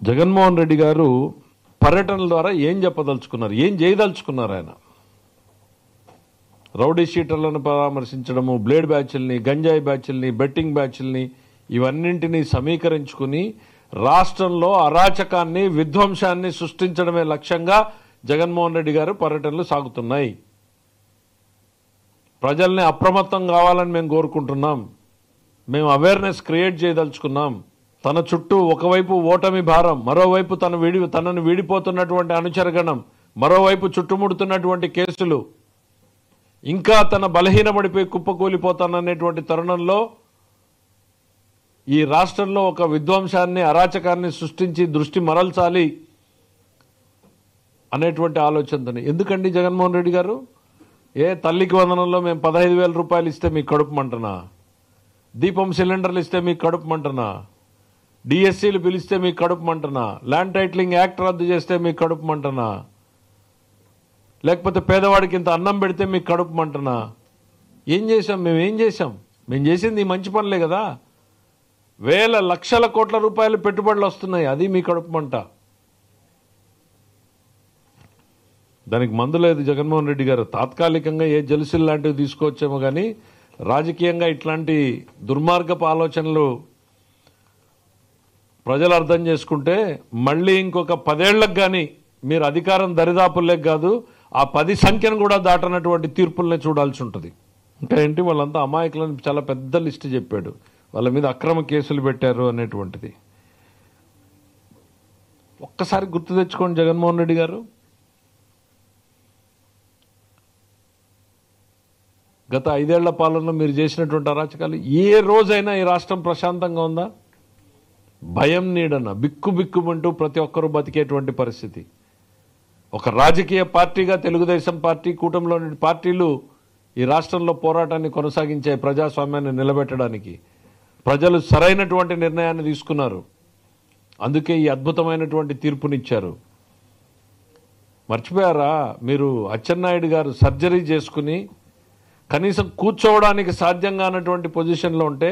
జగన్మోహన్ రెడ్డి గారు పర్యటనల ద్వారా ఏం చెప్పదలుచుకున్నారు, ఏం చేయదలుచుకున్నారు? ఆయన రౌడీ షీటర్లను పరామర్శించడము, బ్లేడ్ బ్యాచ్ల్ని, గంజాయి బ్యాచ్ల్ని, బెట్టింగ్ బ్యాచ్ల్ని ఇవన్నింటినీ సమీకరించుకుని రాష్ట్రంలో అరాచకాన్ని, విధ్వంసాన్ని సృష్టించడమే లక్ష్యంగా జగన్మోహన్ రెడ్డి గారు పర్యటనలు సాగుతున్నాయి. ప్రజల్ని అప్రమత్తం కావాలని మేము కోరుకుంటున్నాం. మేము అవేర్నెస్ క్రియేట్ చేయదలుచుకున్నాం. తన చుట్టూ ఒకవైపు ఓటమి భారం, మరోవైపు తనను వీడిపోతున్నటువంటి అనుచరగణం, మరోవైపు చుట్టుముడుతున్నటువంటి కేసులు, ఇంకా తన బలహీనపడిపోయి కుప్పకూలిపోతాననేటువంటి తరుణంలో ఈ రాష్ట్రంలో ఒక విధ్వంసాన్ని, అరాచకాన్ని సృష్టించి దృష్టి మరల్చాలి అనేటువంటి ఆలోచనతోనే. ఎందుకండి జగన్మోహన్ రెడ్డి గారు తల్లికి వందనంలో మేము 15,000 రూపాయలు ఇస్తే మీకు కడుపుమంటనా? దీపం సిలిండర్లు ఇస్తే మీకు కడుపుమంటనా? డిఎస్సీలు పిలిస్తే మీకు కడుపుమంటనా? ల్యాండ్ టైటిలింగ్ యాక్ట్ రద్దు చేస్తే మీకు కడుపుమంటనా? లేకపోతే పేదవాడికి ఇంత అన్నం పెడితే మీకు కడుపుమంటనా? ఏం చేశాం? మేమేం చేశాం? మేము చేసింది ఈ మంచి పనులే కదా. వేల లక్షల కోట్ల రూపాయలు పెట్టుబడులు వస్తున్నాయి, అది మీ కడుపుమంట. దానికి మందు లేదు జగన్మోహన్ రెడ్డి గారు. తాత్కాలికంగా ఏ జలుసులు లాంటివి తీసుకోవచ్చేమో కానీ రాజకీయంగా ఇట్లాంటి దుర్మార్గపు ఆలోచనలు ప్రజలు అర్థం చేసుకుంటే మళ్ళీ ఇంకొక 10 ఏళ్లకు కానీ మీరు అధికారం దరిదాపుల్లేక కాదు, ఆ 10 సంఖ్యను కూడా దాటనటువంటి తీర్పులనే చూడాల్సి ఉంటుంది. ఇంకా ఏంటి, వాళ్ళంతా అమాయకులని చాలా పెద్ద లిస్ట్ చెప్పాడు, వాళ్ళ మీద అక్రమ కేసులు పెట్టారు అనేటువంటిది. ఒక్కసారి గుర్తు తెచ్చుకోండి జగన్మోహన్ రెడ్డి గారు. గత 5 ఏళ్ల పాలనలో మీరు చేసినటువంటి అరాచకాలు ఏ రోజైనా ఈ రాష్ట్రం ప్రశాంతంగా ఉందా? భయం నీడన బిక్కుబిక్కుమంటూ ప్రతి ఒక్కరూ బతికేటువంటి పరిస్థితి. ఒక రాజకీయ పార్టీగా తెలుగుదేశం పార్టీ, కూటమిలోని పార్టీలు ఈ రాష్ట్రంలో పోరాటాన్ని కొనసాగించే ప్రజాస్వామ్యాన్ని నిలబెట్టడానికి ప్రజలు సరైనటువంటి నిర్ణయాన్ని తీసుకున్నారు. అందుకే ఈ అద్భుతమైనటువంటి తీర్పునిచ్చారు. మర్చిపోయారా? మీరు అచ్చెన్నాయుడు గారు సర్జరీ చేసుకుని కనీసం కూర్చోవడానికి సాధ్యం కానటువంటి పొజిషన్లో ఉంటే